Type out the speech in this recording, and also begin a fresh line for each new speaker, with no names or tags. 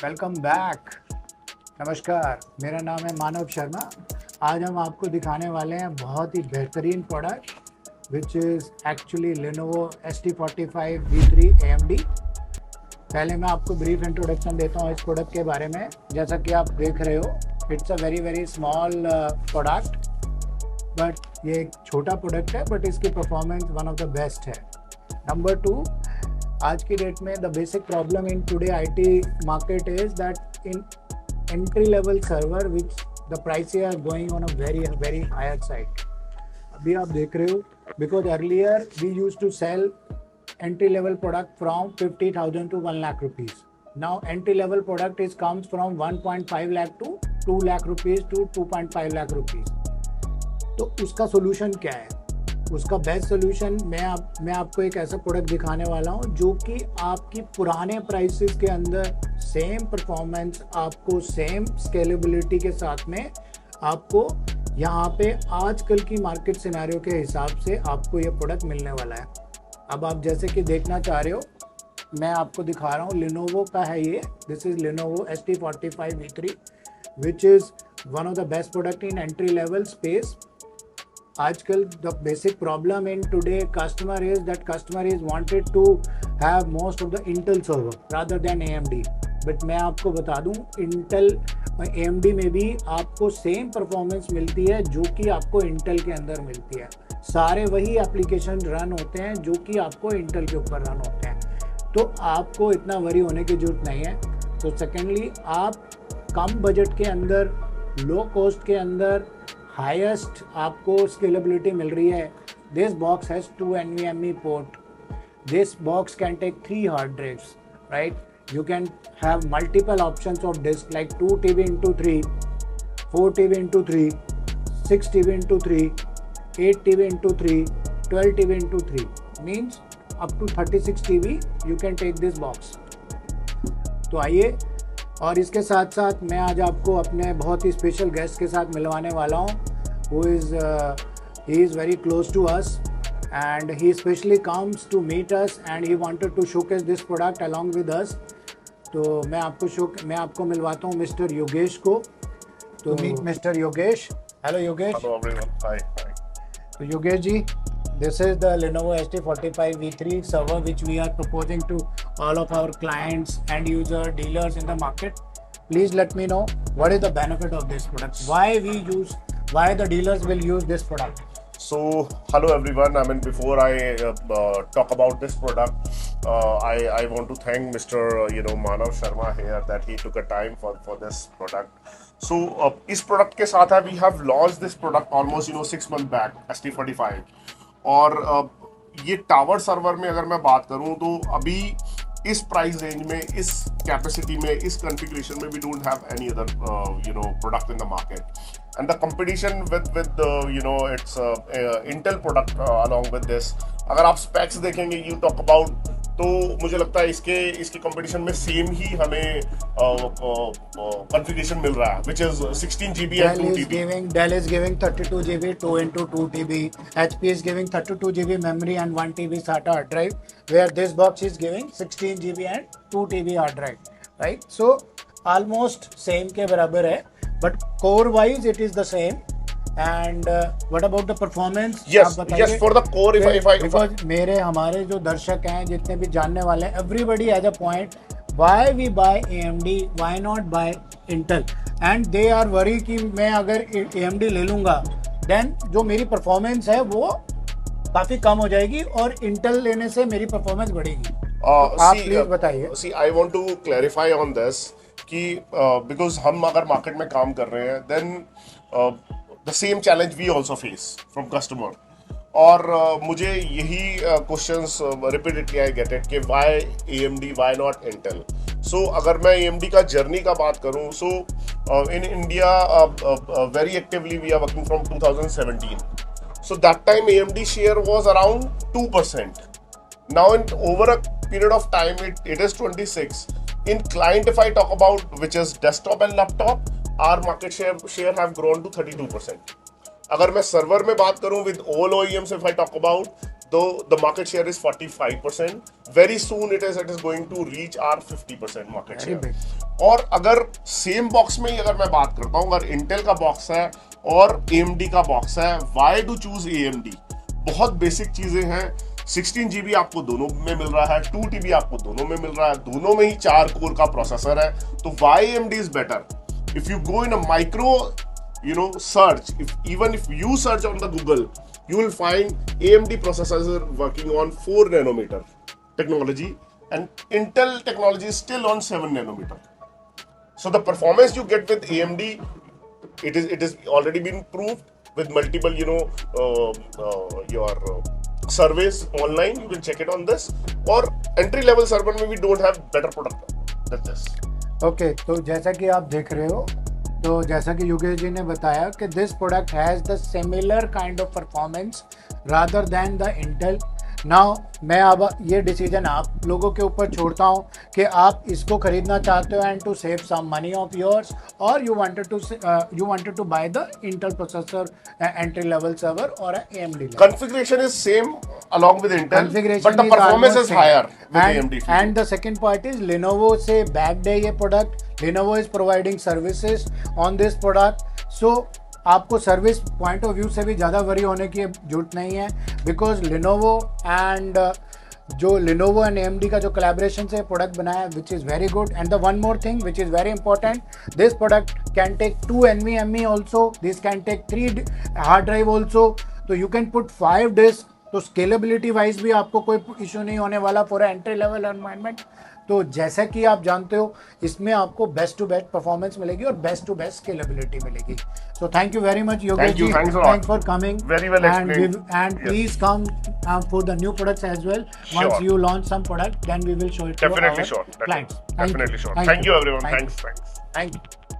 Welcome back. नमस्कार, मेरा नाम है मानव शर्मा। आज हम आपको दिखाने वाले हैं बहुत ही बेहतरीन product which is actually Lenovo ST45V3 AMD। पहले मैं आपको ब्रीफ इंट्रोडक्शन देता हूँ इस प्रोडक्ट के बारे में। जैसा कि आप देख रहे हो, it's a very very small product, but ये एक छोटा प्रोडक्ट है, बट इसकी performance one of the best है। नंबर टू, आज की डेट में the basic problem in today IT market is that in entry level server which the price are going on a very very higher side. अभी आप देख रहे हो, because earlier we use to sell entry level product from 50,000 to 1 lakh rupees. Now entry level product is comes from 1.5 lakh to 2 lakh rupees to 2.5 lakh rupees. तो उसका solution क्या है? उसका बेस्ट सोल्यूशन मैं आपको एक ऐसा प्रोडक्ट दिखाने वाला हूँ जो कि आपकी पुराने प्राइसेस के अंदर सेम परफॉर्मेंस, आपको सेम स्केलेबिलिटी के साथ में आपको यहाँ पे आजकल की मार्केट सिनेरियो के हिसाब से आपको ये प्रोडक्ट मिलने वाला है। अब आप जैसे कि देखना चाह रहे हो, मैं आपको दिखा रहा हूँ, Lenovo का है ये। This is Lenovo ST45V3 which is one of the best product in entry level space. आजकल the basic problem in today customer is that customer is wanted to have most of the Intel server rather than AMD। But मैं आपको बता दूं, Intel AMD में भी आपको same performance मिलती है जो कि आपको इंटेल के अंदर मिलती है। सारे वही एप्लीकेशन रन होते हैं जो कि आपको इंटेल के ऊपर रन होते हैं, तो आपको इतना वरी होने की ज़रूरत नहीं है। तो सेकेंडली, आप कम बजट के अंदर, लो कॉस्ट के अंदर हाईएस्ट आपको स्केलेबिलिटी मिल रही है। This box has 2 NVMe port. This box can take 3 hard drives, right? You can have multiple options of disk like 2 TB into 3, 4 TB into 3, 6 TB into 3, 8 TB into 3, 12 TB into 3, means up to 36 TB you can take this box। तो आइए, और इसके साथ साथ मैं आज आपको अपने बहुत ही स्पेशल गेस्ट के साथ मिलवाने वाला हूँ, he is very close to us and he especially comes to meet us and he wanted to showcase this product along with us। तो मैं आपको मिलवाता हूँ मिस्टर योगेश को। तो mister Yogesh, hello Yogesh.
Hello everyone. Hi.
तो Yogesh ji, this is the Lenovo ST45V3 server which we are proposing to all of our clients and user dealers in the market. Please let me know what is the benefit of this product, why the dealers will use this product.
So, hello everyone. I mean, before I talk about this product, I want to thank Mr. Manav Sharma here that he took a time for this product. So, इस product के साथ we have launched this product almost 6 months back, ST45. और ये tower server में अगर मैं बात करूँ तो अभी इस प्राइस रेंज में, इस कैपेसिटी में, इस कॉन्फ़िगरेशन में we don't have any other product in the market. And the competition with it's Intel product along with this. अगर आप specs देखेंगे, you talk about, तो मुझे लगता है इसके कंपटीशन में सेम ही हमें कॉन्फ़िगरेशन मिल रहा है, which is 16 GB and 2 TB.
Dell is giving 32 GB 2 into 2 TB. HP is giving 32 GB memory and 1 TB SATA hard drive, where this box is giving 16 GB and 2 TB hard drive, right? So almost same के बराबर है, but core wise it is the same. And what about the performance?
Yes, for the core,
because हमारे जो दर्शक हैं, जितने भी जानने वाले हैं, everybody has a point why we buy AMD, why not buy Intel, and they are worry कि मैं अगर AMD ले लूँगा then जो मेरी परफॉर्मेंस है वो काफ़ी कम हो जाएगी और Intel लेने से मेरी परफॉर्मेंस बढ़ेगी। आप प्लीज बताइए।
See, I want to clarify on this कि because हम अगर मार्केट में काम कर रहे हैं, then the same challenge we also face from customer. और मुझे यही questions repeatedly I get it कि why AMD, why not Intel? So अगर मैं AMD का जर्नी का बात करूँ, so in India very actively we are working from 2017. So that time AMD share was around 2%. Now in over a period of time it is 26. In client, if I talk about, which is desktop and laptop, our market share have grown to 32%. अगर मैं server में बात करूं with all OEMs, if I talk about, though the market share is 45%, very soon it is going to reach our 50% market
Very
share.
big.
और अगर same box में ही अगर मैं बात करता हूँ, अगर इंटेल का बॉक्स है और AMD का बॉक्स है, वाई डू चूज AMD? बहुत बेसिक चीजें हैं। 16 GB आपको दोनों में मिल रहा है, 2 TB आपको दोनों में मिल रहा है, दोनों में ही 4 कोर का प्रोसेसर है, तो why AMD is better? If you go in a micro search, if you search on the Google, you will find AMD processors are working on 4 nanometer technology and Intel technology is still on 7 nanometer. So the performance you get with AMD, it is already been proved with multiple surveys online. You can check it on this, or entry level server में we don't have better product than this.
Okay तो जैसा कि आप देख रहे हो, तो जैसा कि योगेश जी ने बताया कि this product has the similar kind of performance rather than the Intel. Now मैं अब ये डिसीजन आप लोगों के ऊपर छोड़ता हूँ कि आप इसको खरीदना चाहते हो and to save some money of yours, और you wanted to buy the Intel processor entry level server और AMD
Configuration is same along with Intel,
configuration
but the
is
performance
almost
is
same.
higher with AMD.
And the second part is Lenovo से backed है ये product. Lenovo is providing services on this product. So आपको service point of view से भी ज़्यादा worry होने की जरूरत नहीं है, बिकॉज Lenovo एंड जो Lenovo एंड AMD का जो कोलैबोरेशन से प्रोडक्ट बनाया है, which is very good. And the one more thing which is very important, this product can take 2 NVMe also, this can take 3 hard drive also, तो you can put 5 disk, तो scalability wise भी आपको कोई issue नहीं होने वाला for entry level environment. तो जैसा कि आप जानते हो, इसमें आपको बेस्ट टू बेस्ट परफॉर्मेंस मिलेगी और बेस्ट टू बेस्ट स्केलेबिलिटी मिलेगी। So thank you very much Yogesh ji, thanks for coming,
Very well explained.
and please come for the new products as well.
Sure.
Once you launch some product, then we will show it to
Definitely
our
sure.
clients.
Definitely sure. Thank you everyone. Thanks.
Thank you.